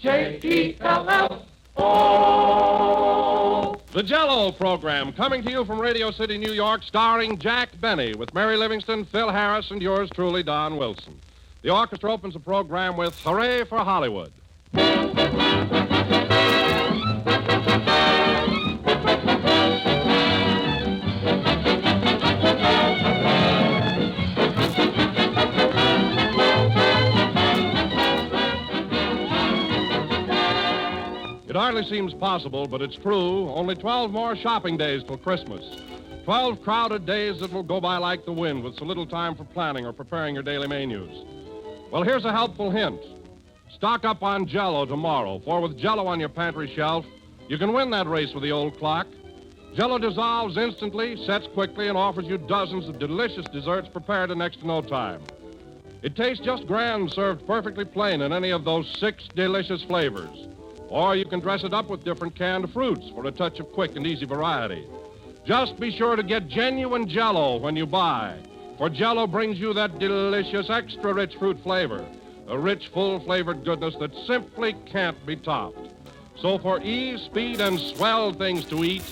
Jello. The Jello Program, coming to you from Radio City, New York, starring Jack Benny, with Mary Livingston, Phil Harris, and yours truly, Don Wilson. The orchestra opens the program with Hooray for Hollywood. It hardly seems possible, but it's true. Only 12 more shopping days till Christmas. 12 crowded days that will go by like the wind with so little time for planning or preparing your daily menus. Well, here's a helpful hint. Stock up on Jello tomorrow, for with Jello on your pantry shelf, you can win that race with the old clock. Jello dissolves instantly, sets quickly, and offers you dozens of delicious desserts prepared in next to no time. It tastes just grand served perfectly plain in any of those 6 delicious flavors. Or you can dress it up with different canned fruits for a touch of quick and easy variety. Just be sure to get genuine Jello when you buy, for Jello brings you that delicious, extra-rich fruit flavor, a rich, full-flavored goodness that simply can't be topped. So for ease, speed, and swell things to eat,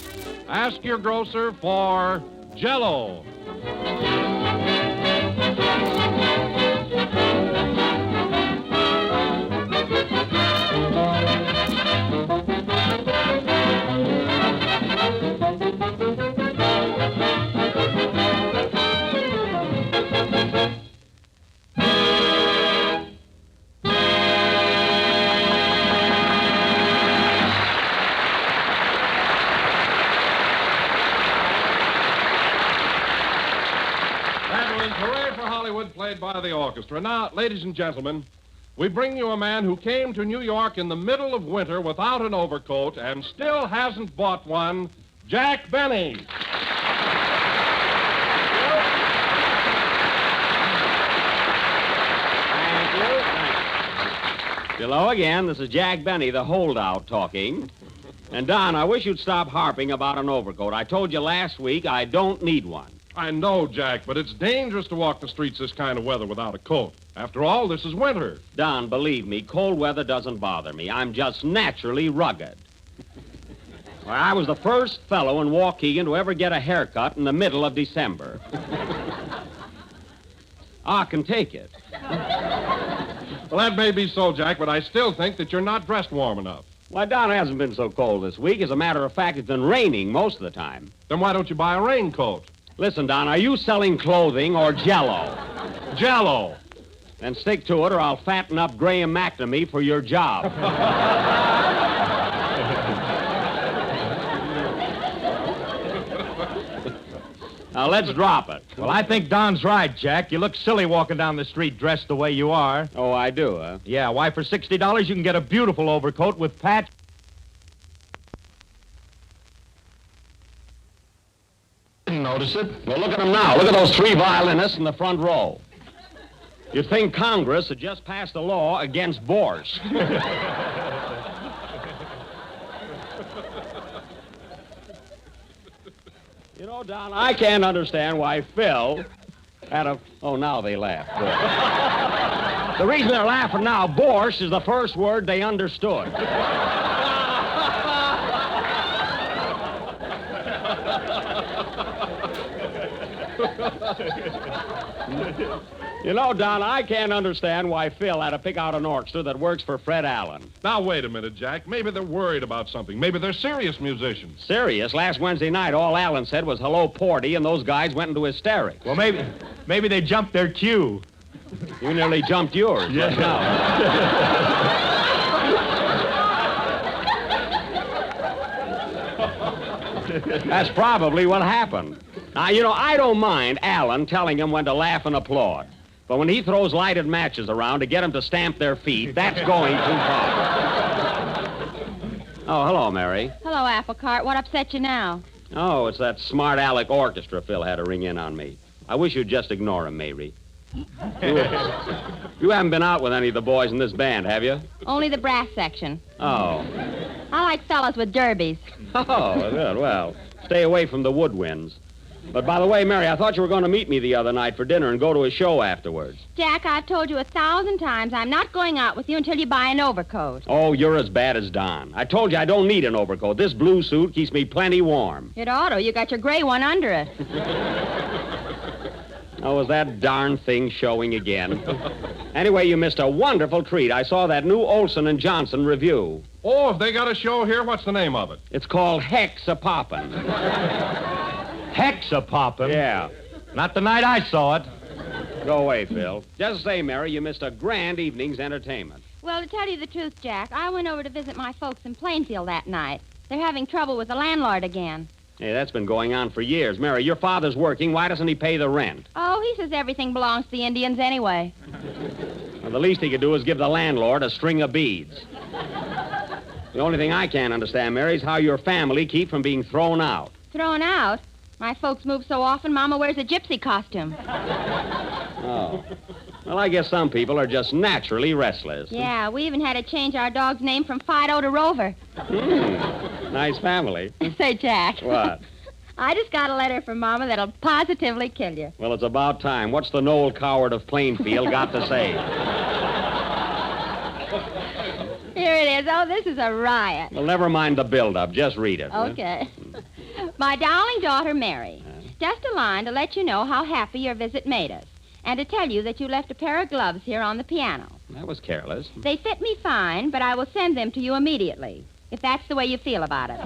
ask your grocer for Jello. Hooray for Hollywood, played by the orchestra. Now, ladies and gentlemen, we bring you a man who came to New York in the middle of winter without an overcoat and still hasn't bought one, Jack Benny. Thank you. Hello again. This is Jack Benny, the holdout, talking. And, Don, I wish you'd stop harping about an overcoat. I told you last week I don't need one. I know, Jack, but it's dangerous to walk the streets this kind of weather without a coat. After all, this is winter. Don, believe me, cold weather doesn't bother me. I'm just naturally rugged. Well, I was the first fellow in Waukegan to ever get a haircut in the middle of December. I can take it. Well, that may be so, Jack, but I still think that you're not dressed warm enough. Why, Don, it hasn't been so cold this week. As a matter of fact, it's been raining most of the time. Then why don't you buy a raincoat? Listen, Don, are you selling clothing or Jello? Jello. Then stick to it, or I'll fatten up Graham McNamee for your job. Now, let's drop it. Well, I think Don's right, Jack. You look silly walking down the street dressed the way you are. Oh, I do, huh? Yeah, why, for $60 you can get a beautiful overcoat with patch. Didn't notice it. Well, look at them now. Look at those 3 violinists in the front row. You'd think Congress had just passed a law against borscht. You know, Don, I can't understand why Phil had a... Oh, now they laugh. The reason they're laughing now, borscht is the first word they understood. You know, Don, I can't understand why Phil had to pick out an orchestra that works for Fred Allen. Now, wait a minute, Jack. Maybe they're worried about something. Maybe they're serious musicians. Serious? Last Wednesday night, all Allen said was, hello, Porty, and those guys went into hysterics. Well, maybe they jumped their cue. You nearly jumped yours. Yeah. That's probably what happened. Now, you know, I don't mind Allen telling him when to laugh and applaud. But when he throws lighted matches around to get them to stamp their feet, that's going too far. Oh, hello, Mary. Hello, Applecart. What upset you now? Oh, it's that smart aleck orchestra Phil had to ring in on me. I wish you'd just ignore him, Mary. You haven't been out with any of the boys in this band, have you? Only the brass section. Oh. I like fellas with derbies. Oh, good. Well, stay away from the woodwinds. But by the way, Mary, I thought you were going to meet me the other night for dinner and go to a show afterwards. Jack, I've told you 1,000 times I'm not going out with you until you buy an overcoat. Oh, you're as bad as Don. I told you I don't need an overcoat. This blue suit keeps me plenty warm. It ought to. You got your gray one under it. Oh, was that darn thing showing again? Anyway, you missed a wonderful treat. I saw that new Olson and Johnson review. Oh, if they got a show here, what's the name of it? It's called Hex-a-Poppin'. Hex-a-poppin'? Yeah. Not the night I saw it. Go away, Phil. Just say, Mary, you missed a grand evening's entertainment. Well, to tell you the truth, Jack, I went over to visit my folks in Plainfield that night. They're having trouble with the landlord again. Hey, that's been going on for years. Mary, your father's working. Why doesn't he pay the rent? Oh, he says everything belongs to the Indians anyway. Well, the least he could do is give the landlord a string of beads. The only thing I can't understand, Mary, is how your family keep from being thrown out. Thrown out? My folks move so often, Mama wears a gypsy costume. Oh. Well, I guess some people are just naturally restless. Yeah, we even had to change our dog's name from Fido to Rover. Nice family. Say, Jack. What? I just got a letter from Mama that'll positively kill you. Well, it's about time. What's the Noel Coward of Plainfield got to say? Here it is. Oh, this is a riot. Well, never mind the build-up. Just read it. Okay. My darling daughter, Mary, just a line to let you know how happy your visit made us, and to tell you that you left a pair of gloves here on the piano. That was careless. They fit me fine, but I will send them to you immediately, if that's the way you feel about it.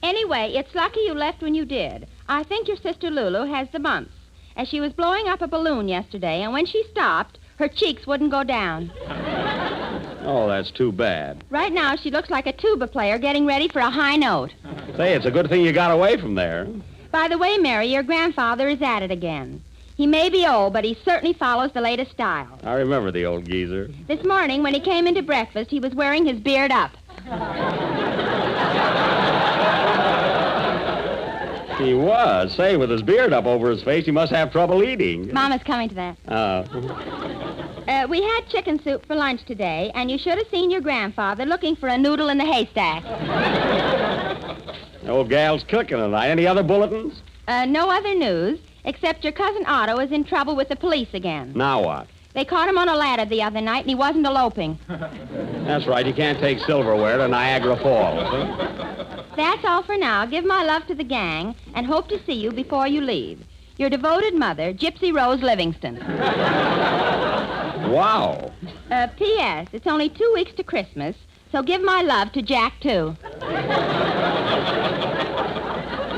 Anyway, it's lucky you left when you did. I think your sister Lulu has the mumps, as she was blowing up a balloon yesterday, and when she stopped, her cheeks wouldn't go down. Oh, that's too bad. Right now, she looks like a tuba player getting ready for a high note. Say, it's a good thing you got away from there. By the way, Mary, your grandfather is at it again. He may be old, but he certainly follows the latest style. I remember the old geezer. This morning, when he came into breakfast, he was wearing his beard up. He was. Say, with his beard up over his face, he must have trouble eating. Mama's coming to that. We had chicken soup for lunch today, and you should have seen your grandfather looking for a noodle in the haystack. The old gal's cooking tonight. Any other bulletins? No other news, except your cousin Otto is in trouble with the police again. Now what? They caught him on a ladder the other night, and he wasn't eloping. That's right. You can't take silverware to Niagara Falls. That's all for now. Give my love to the gang, and hope to see you before you leave. Your devoted mother, Gypsy Rose Livingston. Wow. P.S. It's only 2 weeks to Christmas, so give my love to Jack, too.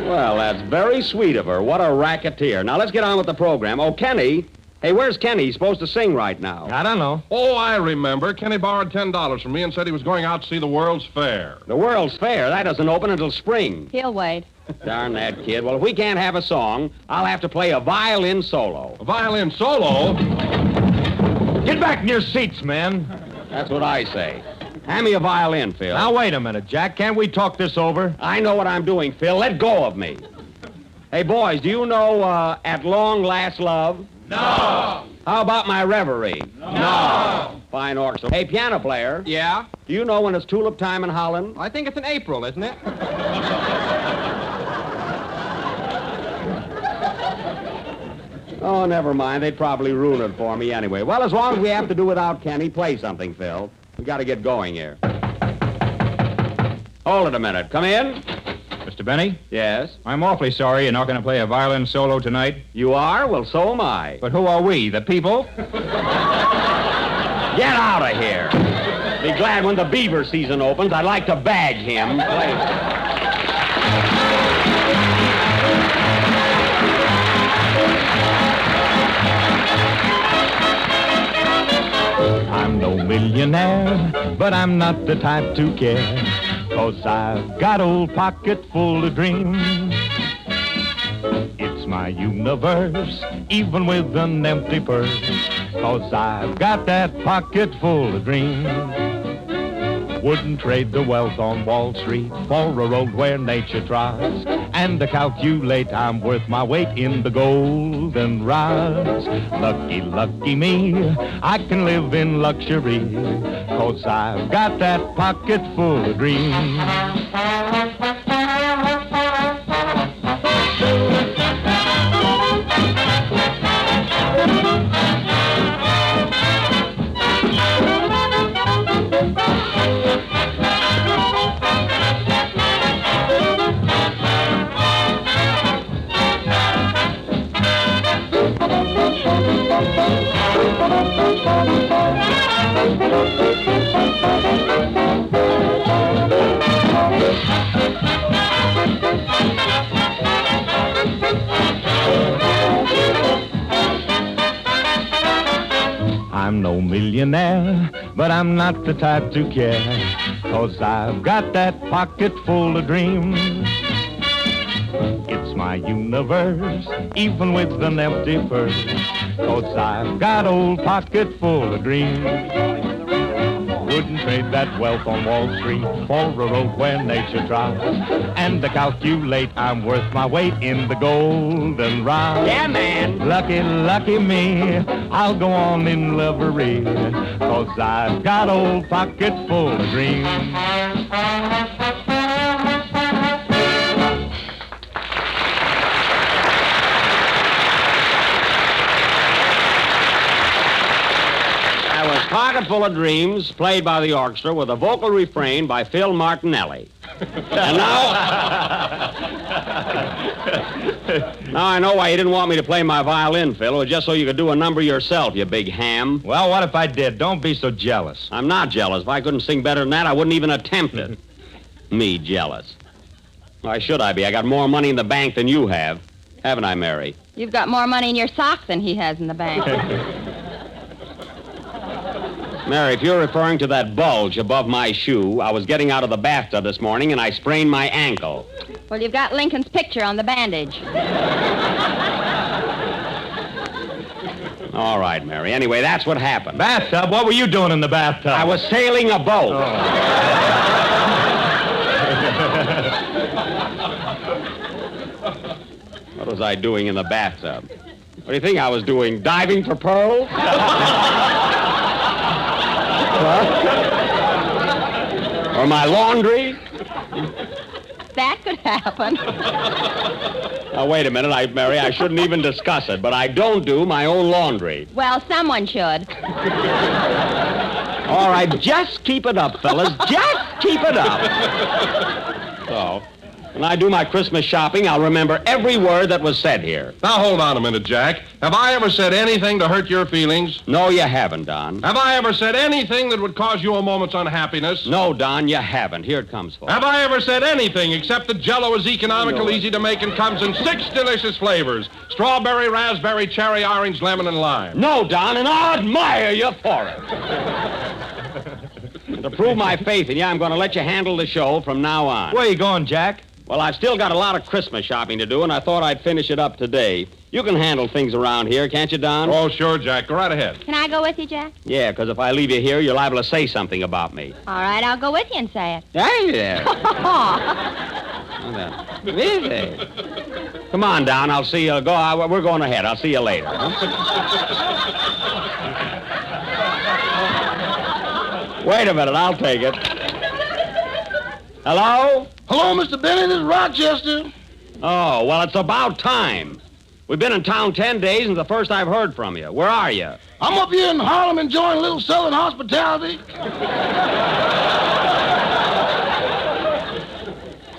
Well, that's very sweet of her. What a racketeer. Now, let's get on with the program. Oh, Kenny. Hey, where's Kenny? He's supposed to sing right now. I don't know. Oh, I remember. Kenny borrowed $10 from me and said he was going out to see the World's Fair. The World's Fair? That doesn't open until spring. He'll wait. Darn that kid. Well, if we can't have a song, I'll have to play a violin solo. A violin solo? Get back in your seats, men. That's what I say. Hand me a violin, Phil. Now, wait a minute, Jack. Can't we talk this over? I know what I'm doing, Phil. Let go of me. Hey, boys, do you know At Long Last Love? No. How about My Reverie? No. Fine orchestra. Hey, piano player. Yeah? Do you know when it's tulip time in Holland? I think it's in April, isn't it? Oh, never mind. They'd probably ruin it for me anyway. Well, as long as we have to do without Kenny, play something, Phil. We got to get going here. Hold it a minute. Come in. Mr. Benny? Yes? I'm awfully sorry you're not going to play a violin solo tonight. You are? Well, so am I. But who are we, the people? Get out of here. Be glad when the beaver season opens. I'd like to bag him. I'm no millionaire, but I'm not the type to care. 'Cause I've got old pocket full of dreams. It's my universe, even with an empty purse. 'Cause I've got that pocket full of dreams. Wouldn't trade the wealth on Wall Street for a road where nature trots and to calculate I'm worth my weight in the golden rods. Lucky, lucky me, I can live in luxury, 'cause I've got that pocket full of dreams. I'm no millionaire, but I'm not the type to care, 'cause I've got that pocket full of dreams. It's my universe, even with an empty purse, 'cause I've got old pocket full of dreams. Wouldn't trade that wealth on Wall Street for a road where nature tries, and to calculate I'm worth my weight in the golden rod. Yeah, man. Lucky, lucky me, I'll go on in lovery, 'cause I've got old pocket full of dreams. That was Pocket Full of Dreams, played by the orchestra with a vocal refrain by Phil Martinelli. And now I know why you didn't want me to play my violin, Phil. It was just so you could do a number yourself, you big ham. Well, what if I did? Don't be so jealous. I'm not jealous. If I couldn't sing better than that, I wouldn't even attempt it. Me jealous. Why should I be? I got more money in the bank than you have. Haven't I, Mary? You've got more money in your sock than he has in the bank. Mary, if you're referring to that bulge above my shoe, I was getting out of the bathtub this morning and I sprained my ankle. Well, you've got Lincoln's picture on the bandage. All right, Mary. Anyway, that's what happened. Bathtub? What were you doing in the bathtub? I was sailing a boat. What was I doing in the bathtub? What do you think I was doing? Diving for pearls? Or my laundry? That could happen. Now, wait a minute, Mary, I shouldn't even discuss it, but I don't do my own laundry. Well, someone should. All right, just keep it up, fellas. Just keep it up. So, when I do my Christmas shopping, I'll remember every word that was said here. Now, hold on a minute, Jack. Have I ever said anything to hurt your feelings? No, you haven't, Don. Have I ever said anything that would cause you a moment's unhappiness? No, Don, you haven't. Here it comes, folks. Have I ever said anything except that Jello is economical, easy to make, and comes in 6 delicious flavors? Strawberry, raspberry, cherry, orange, lemon, and lime. No, Don, and I admire you for it. To prove my faith in you, I'm going to let you handle the show from now on. Where you going, Jack? Well, I've still got a lot of Christmas shopping to do, and I thought I'd finish it up today. You can handle things around here, can't you, Don? Oh, sure, Jack. Go right ahead. Can I go with you, Jack? Yeah, because if I leave you here, you're liable to say something about me. All right, I'll go with you and say it. Hey there. Come on, Don. I'll see you. We're going ahead. I'll see you later. Wait a minute. I'll take it. Hello? Hello, Mr. Benny. This is Rochester. Oh, well, it's about time. We've been in town 10 days, and it's the first I've heard from you. Where are you? I'm up here in Harlem enjoying a little Southern hospitality.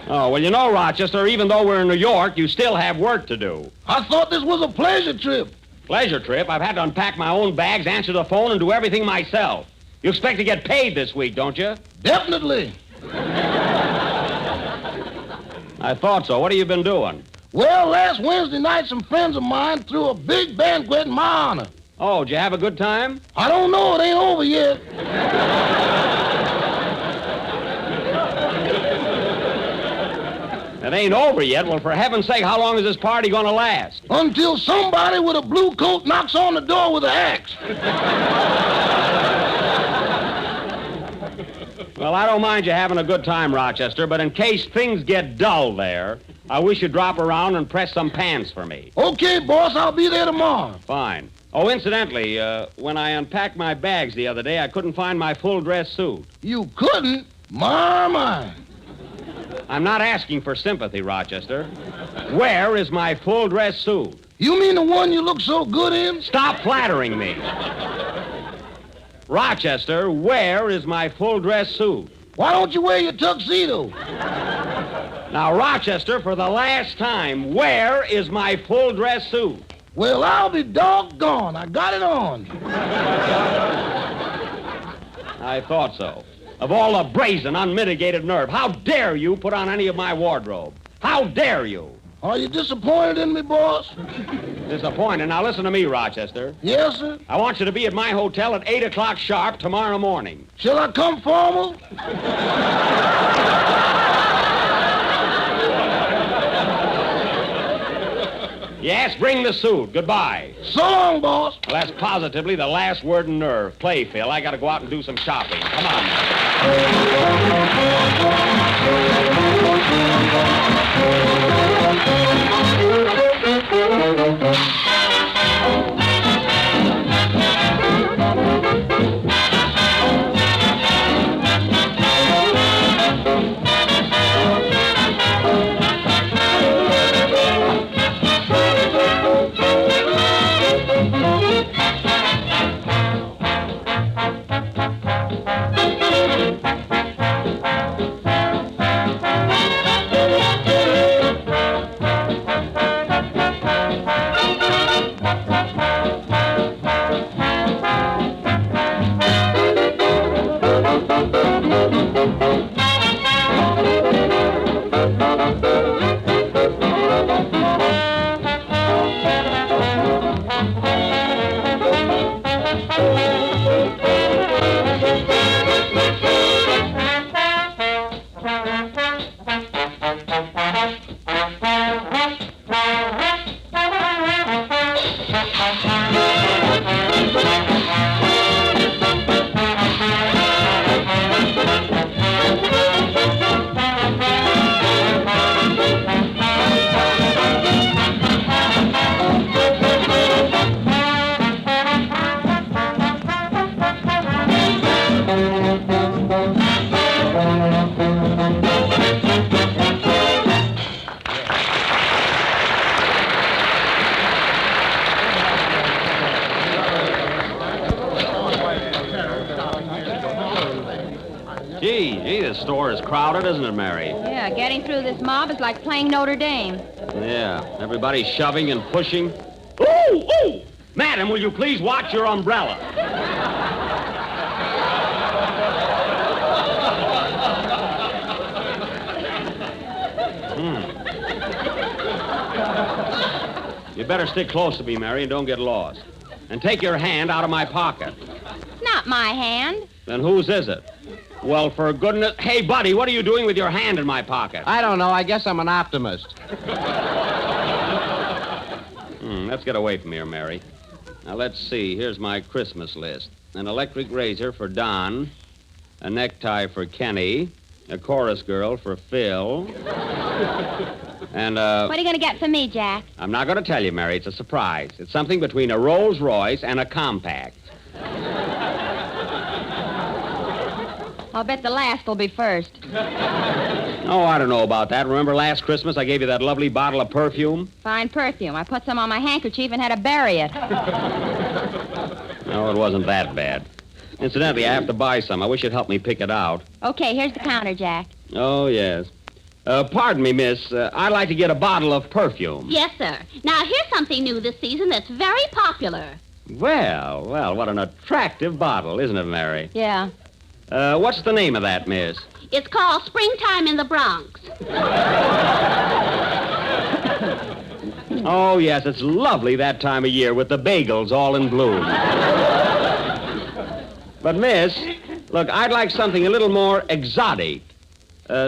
Oh, well, you know, Rochester, even though we're in New York, you still have work to do. I thought this was a pleasure trip. Pleasure trip? I've had to unpack my own bags, answer the phone, and do everything myself. You expect to get paid this week, don't you? Definitely. I thought so. What have you been doing? Well, last Wednesday night, some friends of mine threw a big banquet in my honor. Oh, did you have a good time? I don't know. It ain't over yet. It ain't over yet. Well, for heaven's sake, how long is this party going to last? Until somebody with a blue coat knocks on the door with an axe. Well, I don't mind you having a good time, Rochester, but in case things get dull there, I wish you'd drop around and press some pants for me. Okay, boss, I'll be there tomorrow. Fine. Oh, incidentally, when I unpacked my bags the other day, I couldn't find my full dress suit. You couldn't? My. I'm not asking for sympathy, Rochester. Where is my full dress suit? You mean the one you look so good in? Stop flattering me. Rochester, where is my full dress suit? Why don't you wear your tuxedo? Now, Rochester, for the last time, where is my full dress suit? Well, I'll be doggone. I got it on. I thought so. Of all the brazen, unmitigated nerve, how dare you put on any of my wardrobe? How dare you? Are you disappointed in me, boss? Disappointed. Now, listen to me, Rochester. Yes, sir? I want you to be at my hotel at 8 o'clock sharp tomorrow morning. Shall I come formal? Yes, bring the suit. Goodbye. So long, boss. Well, that's positively the last word in nerve. Play, Phil. I got to go out and do some shopping. Come on now. Gee, this store is crowded, isn't it, Mary? Yeah, getting through this mob is like playing Notre Dame. Yeah, everybody shoving and pushing. Ooh, ooh! Madam, will you please watch your umbrella? You better stick close to me, Mary, and don't get lost. And take your hand out of my pocket. Not my hand. Then whose is it? Well, for goodness... Hey, buddy, what are you doing with your hand in my pocket? I don't know. I guess I'm an optimist. Let's get away from here, Mary. Now, let's see. Here's my Christmas list. An electric razor for Don, a necktie for Kenny, a chorus girl for Phil, and, What are you going to get for me, Jack? I'm not going to tell you, Mary. It's a surprise. It's something between a Rolls Royce and a compact. I'll bet the last will be first. Oh, I don't know about that. Remember last Christmas I gave you that lovely bottle of perfume? Fine perfume. I put some on my handkerchief and had to bury it. No, it wasn't that bad. Incidentally, I have to buy some. I wish you'd help me pick it out. Okay, here's the counter, Jack. Oh, yes. Pardon me, miss. I'd like to get a bottle of perfume. Yes, sir. Now, here's something new this season that's very popular. Well, what an attractive bottle, isn't it, Mary? Yeah. What's the name of that, miss? It's called Springtime in the Bronx. Oh, yes, it's lovely that time of year with the bagels all in bloom. But, miss, look, I'd like something a little more exotic.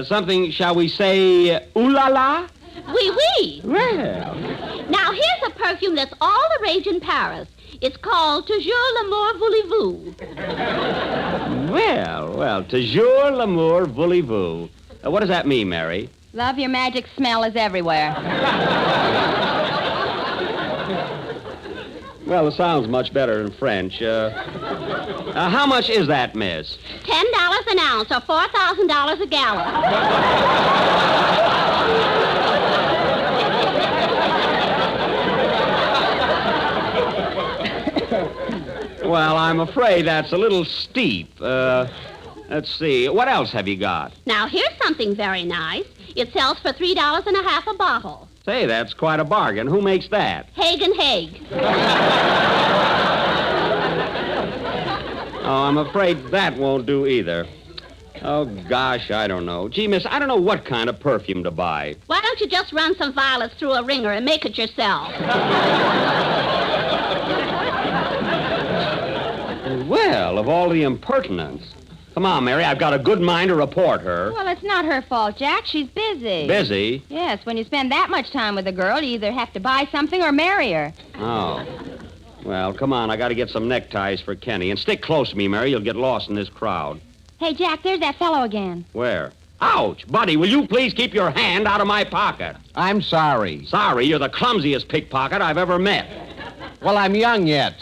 Something, shall we say, ooh-la-la? Oui, oui. Well. Now, here's a perfume that's all the rage in Paris. It's called Toujours l'amour voulez-vous. Well, toujours l'amour voulez-vous. What does that mean, Mary? Love, your magic smell is everywhere. Well, it sounds much better in French. How much is that, miss? $10 an ounce or $4,000 a gallon. Well, I'm afraid that's a little steep. Let's see. What else have you got? Now, here's something very nice. It sells for $3.50 a bottle. Say, that's quite a bargain. Who makes that? Haig and Haig. Oh, I'm afraid that won't do either. Oh, gosh, I don't know. Gee, miss, I don't know what kind of perfume to buy. Why don't you just run some violets through a wringer and make it yourself? Well, of all the impertinence. Come on, Mary, I've got a good mind to report her. Well, it's not her fault, Jack. She's busy. Busy? Yes, when you spend that much time with a girl, you either have to buy something or marry her. Oh. Well, come on, I got to get some neckties for Kenny. And stick close to me, Mary. You'll get lost in this crowd. Hey, Jack, there's that fellow again. Where? Ouch! Buddy, will you please keep your hand out of my pocket? I'm sorry. Sorry, you're the clumsiest pickpocket I've ever met. Well, I'm young yet.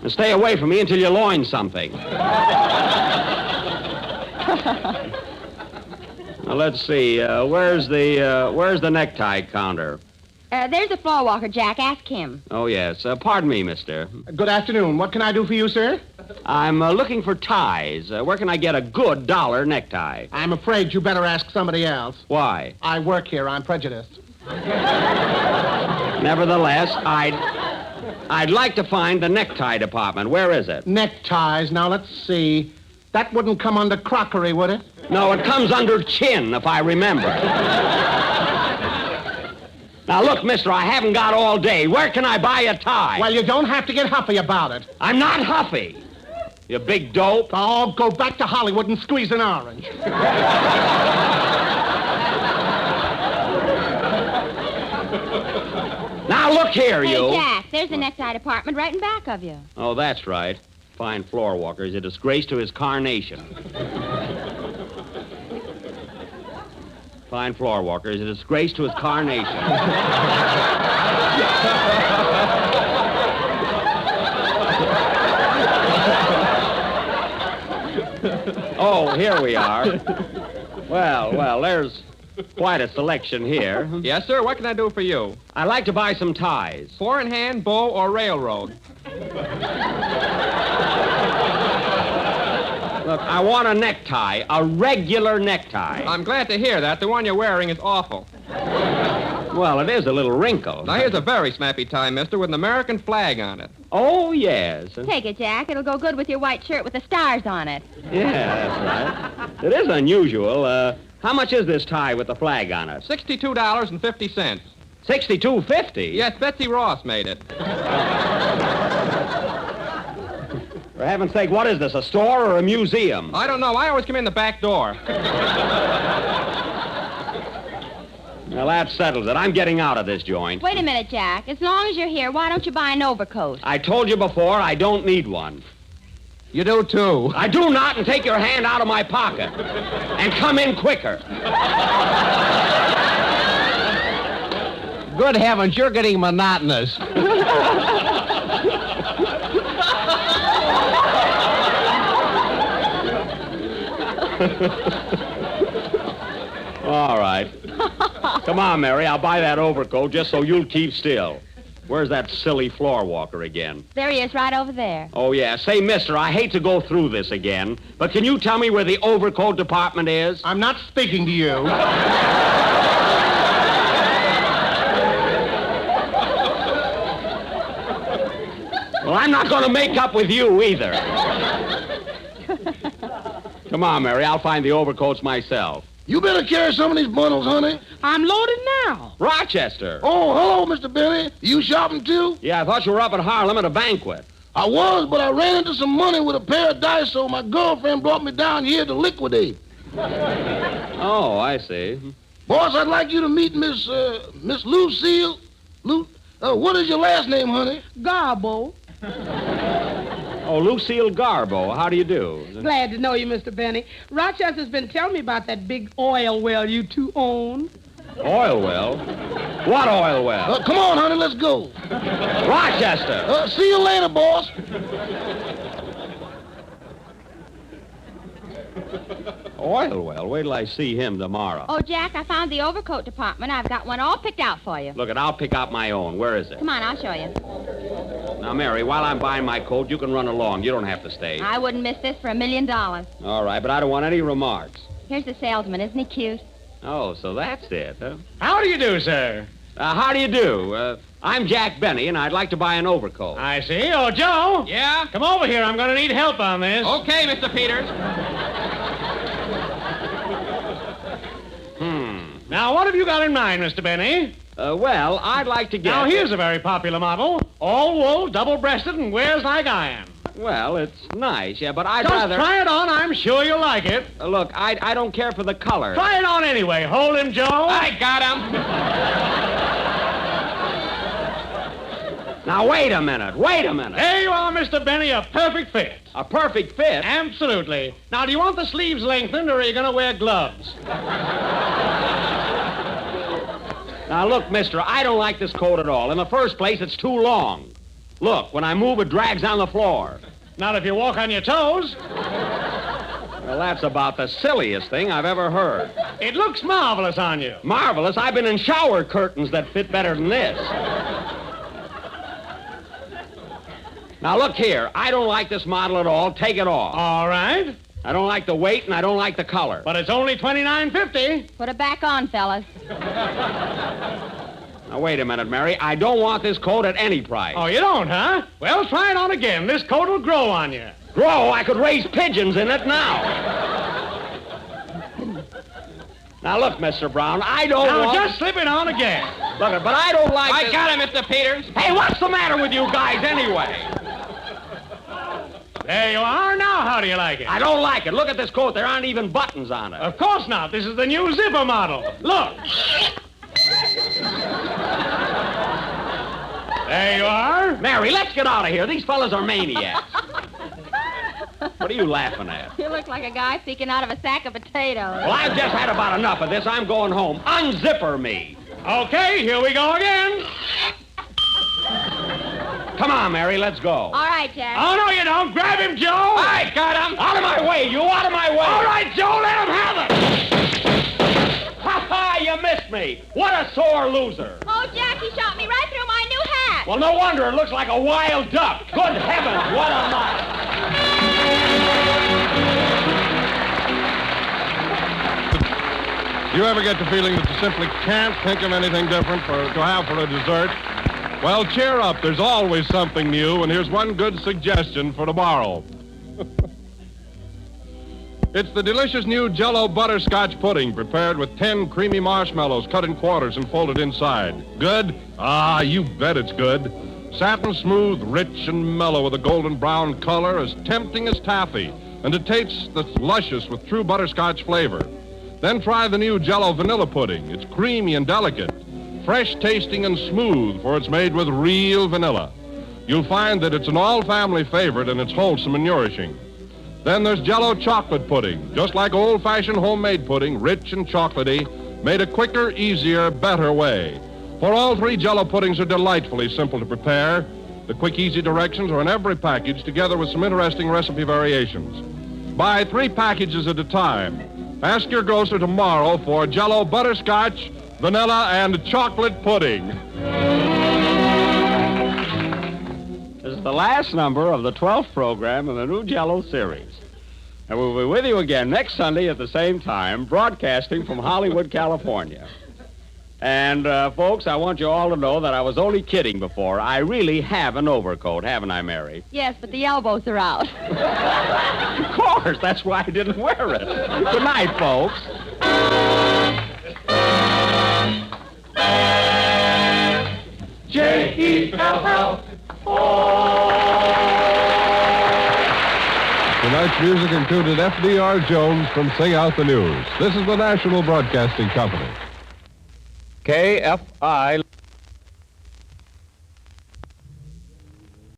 And stay away from me until you loin something. Now, let's see. Where's the necktie counter? There's a floor walker, Jack. Ask him. Oh, yes. Pardon me, mister. Good afternoon. What can I do for you, sir? I'm looking for ties. Where can I get a good dollar necktie? I'm afraid you better ask somebody else. Why? I work here. I'm prejudiced. Nevertheless, I'd like to find the necktie department. Where is it? Neckties. Now, let's see. That wouldn't come under crockery, would it? No, it comes under chin, if I remember. Now, look, mister, I haven't got all day. Where can I buy a tie? Well, you don't have to get huffy about it. I'm not huffy. You big dope. Oh, go back to Hollywood and squeeze an orange. Now, look here, you. Hey, Jack, there's the necktie department right in back of you. Oh, that's right. Fine floor walker is a disgrace to his carnation. Fine floor walker is a disgrace to his carnation. Oh, here we are. Well, there's quite a selection here. Yes, sir. What can I do for you? I'd like to buy some ties. Four-in-hand, bow, or railroad? Look, I want a necktie, a regular necktie. I'm glad to hear that. The one you're wearing is awful. Well, it is a little wrinkled. Now, here's a very snappy tie, mister, with an American flag on it. Oh, yes. Take it, Jack. It'll go good with your white shirt with the stars on it. Yeah, that's right. It is unusual. How much is this tie with the flag on it? $62.50. $62.50? Yes, Betsy Ross made it. For heaven's sake, what is this, a store or a museum? I don't know. I always come in the back door. Well, that settles it. I'm getting out of this joint. Wait a minute, Jack. As long as you're here, why don't you buy an overcoat? I told you before, I don't need one. You do, too. I do not, and take your hand out of my pocket. And come in quicker. Good heavens, you're getting monotonous. All right. Come on, Mary. I'll buy that overcoat just so you'll keep still. Where's that silly floor walker again? There he is, right over there. Oh, yeah. Say, mister, I hate to go through this again, but can you tell me where the overcoat department is? I'm not speaking to you. Well, I'm not going to make up with you either. Come on, Mary. I'll find the overcoats myself. You better carry some of these bundles, honey. I'm loaded now. Rochester. Oh, hello, Mr. Billy. You shopping, too? Yeah, I thought you were up at Harlem at a banquet. I was, but I ran into some money with a pair of dice, so my girlfriend brought me down here to liquidate. Oh, I see. Boss, I'd like you to meet Miss Lucille. What is your last name, honey? Garbo. Oh, Lucille Garbo. How do you do? Glad to know you, Mr. Benny. Rochester's been telling me about that big oil well you two own. Oil well? What oil well? Come on, honey, let's go. Rochester! See you later, boss. Oil well? Wait till I see him tomorrow. Oh, Jack, I found the overcoat department. I've got one all picked out for you. Look, I'll pick out my own. Where is it? Come on, I'll show you. Now, Mary, while I'm buying my coat, you can run along. You don't have to stay. I wouldn't miss this for $1 million. All right, but I don't want any remarks. Here's the salesman. Isn't he cute? Oh, so that's it, huh? How do you do, sir? How do you do? I'm Jack Benny, and I'd like to buy an overcoat. I see. Oh, Joe. Yeah? Come over here. I'm going to need help on this. Okay, Mr. Peters. Now, what have you got in mind, Mr. Benny? Well, I'd like to get... Now, here's a very popular model. All wool, double-breasted, and wears like iron. Well, it's nice, yeah, but I'd Just rather... try it on. I'm sure you'll like it. Look, I don't care for the color. Try it on anyway. Hold him, Joe. I got him. Now, wait a minute. There you are, Mr. Benny, a perfect fit. A perfect fit? Absolutely. Now, do you want the sleeves lengthened, or are you going to wear gloves? Now, look, mister, I don't like this coat at all. In the first place, it's too long. Look, when I move, it drags on the floor. Not if you walk on your toes. Well, that's about the silliest thing I've ever heard. It looks marvelous on you. Marvelous? I've been in shower curtains that fit better than this. Now, look here. I don't like this model at all. Take it off. All right. I don't like the weight, and I don't like the color. But it's only $29.50. Put it back on, fellas. Now, wait a minute, Mary. I don't want this coat at any price. Oh, you don't, huh? Well, try it on again. This coat will grow on you. Grow? I could raise pigeons in it now. Now, look, Mr. Brown, I don't Now, want... just slip it on again. Look, but I don't like I this... got him, Mr. Peters. Hey, what's the matter with you guys anyway? There you are. Now, how do you like it? I don't like it. Look at this coat. There aren't even buttons on it. Of course not. This is the new zipper model. Look. There you are. Mary, let's get out of here. These fellas are maniacs. What are you laughing at? You look like a guy peeking out of a sack of potatoes. Well, I've just had about enough of this. I'm going home. Unzipper me. Okay, here we go again. Come on, Mary, let's go. All right, Jack. Oh, no, you don't. Grab him, Joe. I got him. Out of my way, you. Out of my way. All right, Joe, let him have it. Ha-ha, you missed me. What a sore loser. Oh, Jack, he shot me right through my new hat. Well, no wonder. It looks like a wild duck. Good heavens, what a night. You ever get the feeling that you simply can't think of anything different to have for a dessert? Well, cheer up. There's always something new, and here's one good suggestion for tomorrow. It's the delicious new Jello butterscotch pudding prepared with 10 creamy marshmallows cut in quarters and folded inside. Good? Ah, you bet it's good. Satin smooth, rich, and mellow with a golden brown color, as tempting as taffy, and it tastes that's luscious with true butterscotch flavor. Then try the new Jello vanilla pudding. It's creamy and delicate, fresh tasting and smooth, for it's made with real vanilla. You'll find that it's an all-family favorite, and it's wholesome and nourishing. Then there's Jello chocolate pudding, just like old-fashioned homemade pudding, rich and chocolatey, made a quicker, easier, better way. For all three Jello puddings are delightfully simple to prepare. The quick, easy directions are in every package, together with some interesting recipe variations. Buy 3 packages at a time. Ask your grocer tomorrow for Jello butterscotch, vanilla, and chocolate pudding. This is the last number of the 12th program in the new Jello series. And we'll be with you again next Sunday at the same time, broadcasting from Hollywood, California. And, folks, I want you all to know that I was only kidding before. I really have an overcoat, haven't I, Mary? Yes, but the elbows are out. Of course, that's why I didn't wear it. Good night, folks. J-E-L-L. Tonight's music included F.D.R. Jones from Sing Out the News. This is the National Broadcasting Company. KFI